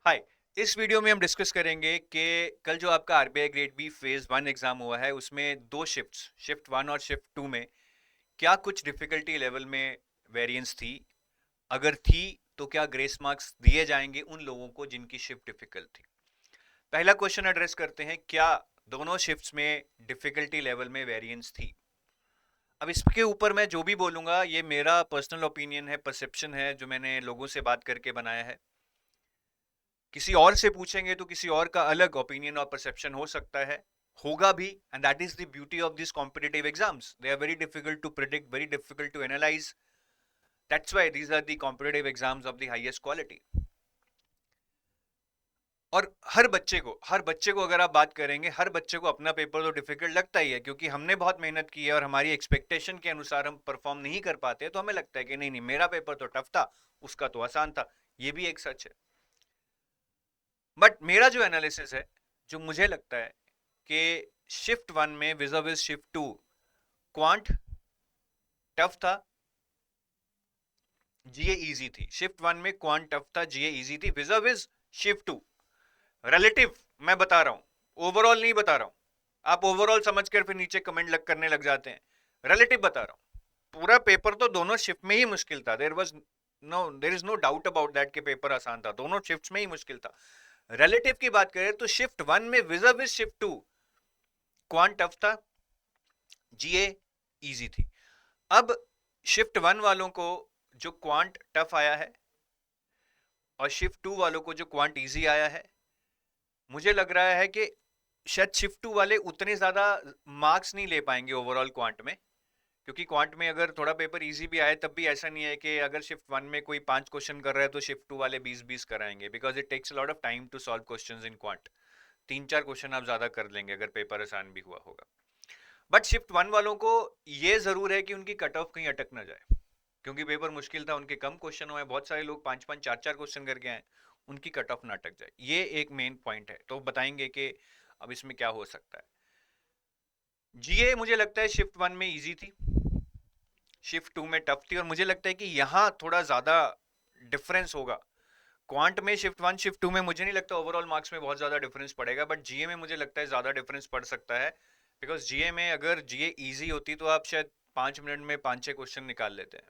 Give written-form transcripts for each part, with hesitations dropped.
हाय। इस वीडियो में हम डिस्कस करेंगे कि कल जो आपका RBI grade B phase one exam हुआ है उसमें दो शिफ्ट्स शिफ्ट वन और शिफ्ट टू में क्या कुछ डिफिकल्टी लेवल में वेरिएंस थी। अगर थी तो क्या ग्रेस मार्क्स दिए जाएंगे उन लोगों को जिनकी शिफ्ट डिफिकल्ट थी। पहला क्वेश्चन एड्रेस करते हैं, क्या दोनों शिफ्ट्स में डिफिकल्टी लेवल में वेरिएंस थी। अब इसके ऊपर मैं जो भी बोलूंगा ये मेरा पर्सनल ओपिनियन है, परसेप्शन है जो मैंने लोगों से बात करके बनाया है। किसी और से पूछेंगे तो किसी और का अलग ओपिनियन और परसेप्शन हो सकता है, होगा भी। And that is the beauty of this competitive exams, they are very difficult to predict, very difficult to analyse. That's why these are the competitive exams of the highest quality. और हर बच्चे को अगर आप बात करेंगे, हर बच्चे को अपना पेपर तो डिफिकल्ट लगता ही है, क्योंकि हमने बहुत मेहनत की है और हमारी एक्सपेक्टेशन के अनुसार हम परफॉर्म नहीं कर पाते, तो हमें लगता है कि नहीं नहीं मेरा पेपर तो टफ था, उसका तो आसान था। ये भी एक सच है। बट मेरा जो एनालिसिस है, जो मुझे लगता है कि शिफ्ट वन में vis shift two quant tough था, जीए इजी थी। शिफ्ट वन में क्वांट टफ था, जीए इजी थी विज़ शिफ्ट टू। रिलेटिव मैं बता रहा हूं, ओवरऑल नहीं बता रहा हूं। आप ओवरऑल समझकर फिर नीचे कमेंट करने लग जाते हैं। रिलेटिव बता रहा हूं, पूरा पेपर तो दोनों शिफ्ट में ही मुश्किल था। There is no doubt about that कि पेपर आसान था, दोनों शिफ्ट में ही मुश्किल था। रिलेटिव की बात करें तो शिफ्ट वन में vis shift two quant tough था, जीए इजी थी। अब शिफ्ट वन वालों को जो क्वांट टफ आया है और शिफ्ट टू वालों को जो क्वांट इजी आया है, मुझे लग रहा है कि शायद शिफ्ट टू वाले उतने ज्यादा मार्क्स नहीं ले पाएंगे ओवरऑल क्वांट में। क्योंकि क्वांट में अगर थोड़ा पेपर इजी भी आए तब भी ऐसा नहीं है कि अगर शिफ्ट वन में कोई 5 क्वेश्चन कर रहा है तो शिफ्ट टू वाले 20-20 कराएंगे, because it takes lot of time to solve questions in quant. 3-4 question आप ज्यादा कर लेंगे अगर पेपर आसान भी हुआ होगा। बट शिफ्ट वन वालों को ये जरूर है कि उनकी कट ऑफ कहीं अटक ना जाए, क्योंकि पेपर मुश्किल था, उनके कम क्वेश्चन हुए, बहुत सारे लोग 5-5 4-4 क्वेश्चन करके आए, उनकी कट ऑफ ना अटक जाए। ये एक मेन पॉइंट है। तो बताएंगे कि अब इसमें क्या हो सकता है। जीए मुझे लगता है शिफ्ट वन में इजी थी, शिफ्ट टू में टफ थी, और मुझे लगता है कि यहाँ थोड़ा ज्यादा डिफरेंस होगा। क्वांट में शिफ्ट वन शिफ्ट टू में मुझे नहीं लगता ओवरऑल मार्क्स में बहुत ज्यादा डिफरेंस पड़ेगा, बट जीए में मुझे लगता है ज्यादा डिफरेंस पड़ सकता है। बिकॉज जीए में अगर जीए इजी होती तो आप शायद 5 मिनट में 5-6 क्वेश्चन निकाल लेते हैं।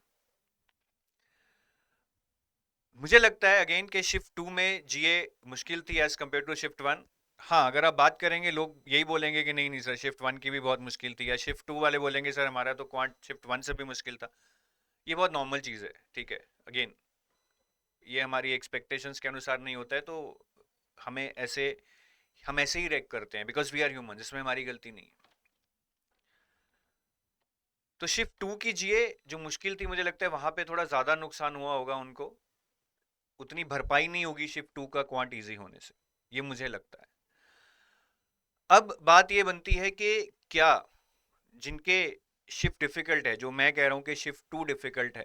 मुझे लगता है अगेन के शिफ्ट टू में जीए मुश्किल थी as compare to shift one. हाँ, अगर आप बात करेंगे लोग यही बोलेंगे कि नहीं नहीं सर शिफ्ट वन की भी बहुत मुश्किल थी, या शिफ्ट टू वाले बोलेंगे सर हमारा तो क्वांट शिफ्ट वन से भी मुश्किल था। ये बहुत नॉर्मल चीज़ है, ठीक है। अगेन ये हमारी एक्सपेक्टेशंस के अनुसार नहीं होता है, तो हमें ऐसे हम ऐसे ही रेक करते हैं, बिकॉज वी आर ह्यूमन, इसमें हमारी गलती नहीं है। तो शिफ्ट टू की जीए जो मुश्किल थी, मुझे लगता है वहां पे थोड़ा ज्यादा नुकसान हुआ होगा उनको, उतनी भरपाई नहीं होगी शिफ्ट टू का क्वांट इजी होने से, ये मुझे लगता है। अब बात ये बनती है कि क्या जिनके शिफ्ट डिफिकल्ट है, जो मैं कह रहा हूं कि शिफ्ट टू डिफिकल्ट है,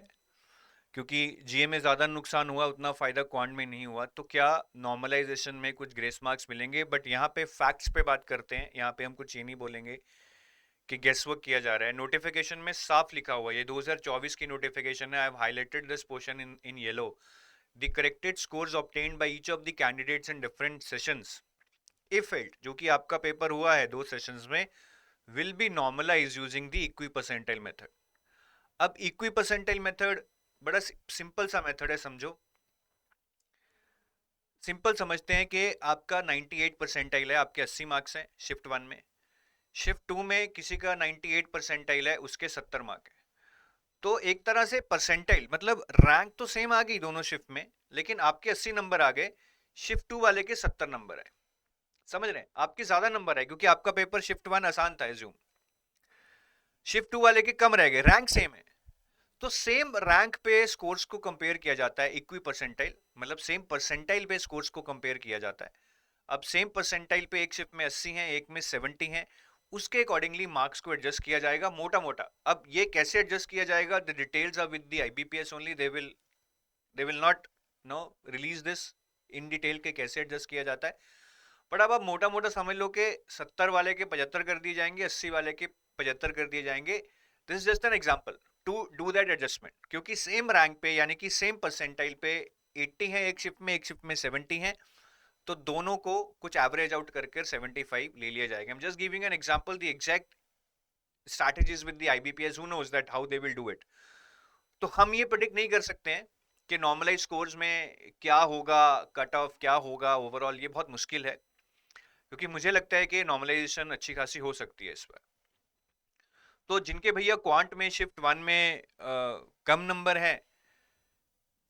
क्योंकि जीए में ज्यादा नुकसान हुआ उतना फायदा क्वांट में नहीं हुआ, तो क्या नॉर्मलाइजेशन में कुछ ग्रेस मार्क्स मिलेंगे। बट यहाँ पे फैक्ट्स पे बात करते हैं, यहाँ पे हम कुछ ये नहीं बोलेंगे कि गेस वर्क किया जा रहा है। नोटिफिकेशन में साफ लिखा हुआ है, ये 2024 की नोटिफिकेशन है। I have highlighted this portion in yellow. The corrected scores obtained by each of the candidates in different sessions if failed, जो कि आपका पेपर हुआ है 2 सेशंस में, will be normalise using the equi percentile method. अब equi percentile method बड़ा simple सा method है, समझो। सिंपल समझते हैं कि आपका 98 परसेंटाइल है, आपके 80 मार्क्स हैं शिफ्ट वन में। शिफ्ट टू में किसी का 98 परसेंटाइल है, उसके 70 मार्क है। तो एक तरह से परसेंटाइल मतलब रैंक तो सेम आ गई दोनों शिफ्ट में, लेकिन आपके 80 नंबर आ गए, शिफ्ट टू वाले के 70 नंबर है। समझ रहे हैं, आपके ज्यादा नंबर है क्योंकि आपका पेपर शिफ्ट वन आसान था एज्यूम, शिफ्ट टू वाले के कम रह गए, रैंक सेम है। तो सेम रैंक पे स्कोर्स को कंपेयर किया जाता है, इक्वी परसेंटाइल मतलब सेम परसेंटाइल पे स्कोर्स को कंपेयर किया जाता है। अब सेम परसेंटाइल पे एक शिफ्ट में 80 हैं, एक में 70 हैं, उसके अकॉर्डिंगली मार्क्स को एडजस्ट किया जाएगा मोटा मोटा। अब ये कैसे एडजस्ट किया जाएगा, the details are with the IBPS only, they will not no release this in detail के कैसे एडजस्ट किया जाता है। बट अब आप मोटा मोटा समझ लो कि 70 वाले के 75 कर दिए जाएंगे, 80 वाले के 75 कर दिए जाएंगे। This is just an example to do that adjustment, क्योंकि सेम रैंक पे यानी कि सेम परसेंटाइल पे 80 है एक शिफ्ट में, एक शिफ्ट में 70 है, तो दोनों को कुछ एवरेज आउट करके 75 ले लिया जाएगा. I'm just giving an example. The exact strategies with the IBPS, who knows that how they will do it. तो हम ये प्रेडिक्ट नहीं कर सकते हैं कि नॉर्मलाइज स्कोर्स में क्या होगा, कट ऑफ क्या होगा ओवरऑल. ये बहुत मुश्किल है, क्योंकि मुझे लगता है कि नॉर्मलाइजेशन अच्छी खासी हो सकती है इस पर. तो जिनके भैया क्वांट में शिफ्ट 1 में कम नंबर है,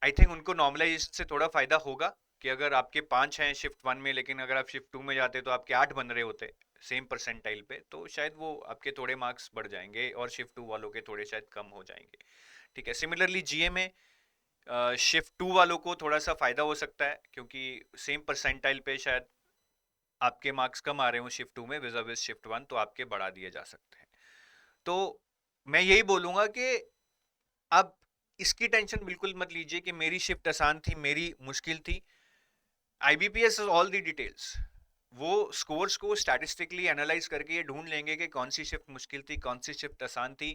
आई थिंक उनको नॉर्मलाइजेशन से थोड़ा फायदा होगा कि अगर आपके 5 हैं शिफ्ट 1 में, लेकिन अगर आप शिफ्ट 2 में जाते तो आपके 8 बन रहे होते सेम परसेंटाइल पे, तो शायद वो आपके थोड़े मार्क्स बढ़ जाएंगे और शिफ्ट 2 वालों के थोड़े शायद कम हो जाएंगे. ठीक है. सिमिलरली जीए में शिफ्ट 2 वालों को थोड़ा सा फायदा हो सकता है, क्योंकि सेम परसेंटाइल पे शायद आपके मार्क्स कम आ रहे हो शिफ्ट 2 में विज़ शिफ्ट 1, तो आपके बढ़ा दिए जा सकते हैं. तो मैं यही बोलूंगा कि अब इसकी टेंशन बिल्कुल मत लीजिए कि मेरी शिफ्ट आसान थी, मेरी मुश्किल थी. IBPS is all the details. वो स्कोर्स को स्टैटिस्टिकली एनालाइज करके ये ढूंढ लेंगे कि कौन सी शिफ्ट मुश्किल थी, कौन सी शिफ्ट आसान थी,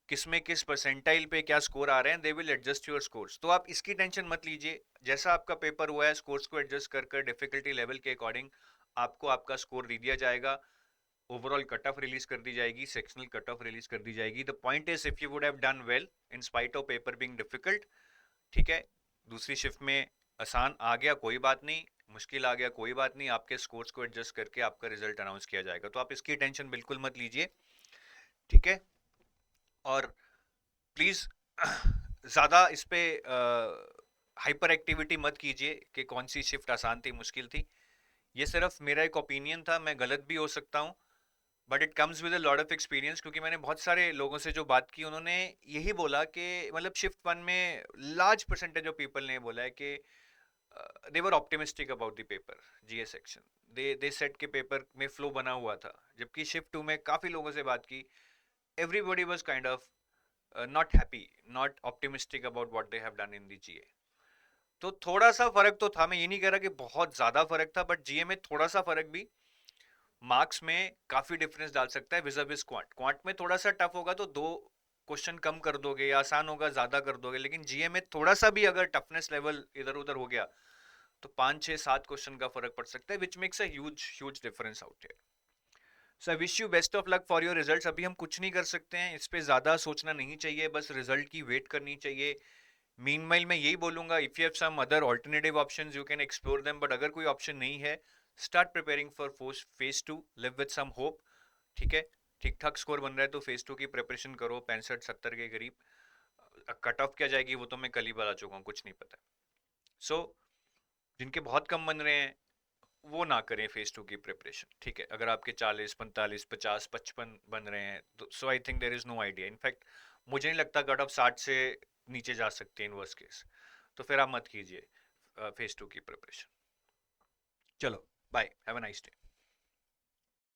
किसमें किस परसेंटाइल पे क्या स्कोर आ रहे हैं. They will adjust your scores. तो आप इसकी टेंशन मत लीजिए. जैसा आपका पेपर हुआ है, स्कोर्स को एडजस्ट कर कर डिफिकल्टी लेवल के अकॉर्डिंग आपको आपका स्कोर दे दिया जाएगा. ओवरऑल कट ऑफ रिलीज कर दी जाएगी, सेक्शनल कट ऑफ रिलीज कर दी जाएगी. The point is if you would have done well in spite of paper being difficult, ठीक है, दूसरी शिफ्ट में आसान आ गया कोई बात नहीं, मुश्किल आ गया कोई बात नहीं, आपके स्कोर्स को एडजस्ट करके आपका रिजल्ट अनाउंस किया जाएगा. तो आप इसकी टेंशन बिल्कुल मत लीजिए. ठीक है. और प्लीज ज्यादा इस पे हाइपर एक्टिविटी मत कीजिए कि कौन सी शिफ्ट आसान थी, मुश्किल थी. ये सिर्फ मेरा एक ओपिनियन था, मैं गलत भी हो सकता हूँ, but it comes with a lot of experience. क्योंकि मैंने बहुत सारे लोगों से जो बात की, उन्होंने यही बोला कि मतलब शिफ्ट 1 में लार्ज परसेंटेज ऑफ पीपल ने बोला है कि they were optimistic about the paper, GA section. They said के पेपर में फ्लो बना हुआ था. जबकि शिफ्ट 2 में काफी लोगों से बात की, everybody was kind of not happy, not optimistic about what they have done in the GA. तो थोड़ा सा फर्क तो था, मैं ये नहीं कह रहा कि बहुत ज्यादा फर्क था, बट जीए में थोड़ा सा फर्क भी मार्क्स में काफी डिफरेंस डाल सकता है विज़ क्वांट. क्वांट में थोड़ा सा टफ होगा तो 2 क्वेश्चन कम कर दोगे, या आसान होगा ज्यादा कर दोगे. लेकिन जीए में थोड़ा सा भी अगर टफनेस लेवल इधर उधर हो गया तो 5 6 7 क्वेश्चन का फर्क पड़ सकता है, which makes a huge difference out here. So I wish you best of luck for your results. अभी हम कुछ नहीं कर सकते हैं, इस पे ज्यादा सोचना नहीं चाहिए, बस रिजल्ट की वेट करनी चाहिए. मीनवाइल मैं यही बोलूंगा, if you have some other alternative options you can explore them, but अगर कोई ऑप्शन नहीं है, start preparing for phase 2, live with some hope. ठीक है. ठीक ठाक स्कोर बन रहा है तो फेज 2 की प्रिपरेशन करो 65-70 के करीब. कट ऑफ क्या जाएगी वो तो मैं कल ही बता चुका हूँ, कुछ नहीं पता. सो जिनके बहुत कम बन रहे हैं वो ना करें फेज 2 की प्रिपरेशन. ठीक है. अगर आपके 40 45 50 55 बन रहे हैं तो so I think there is no idea. In fact मुझे नहीं लगता कट ऑफ 60 से नीचे जा सकते हैं इन वर्स्ट केस. तो फिर आप मत कीजिए फेज 2 की प्रिपरेशन. चलो bye, have a nice day.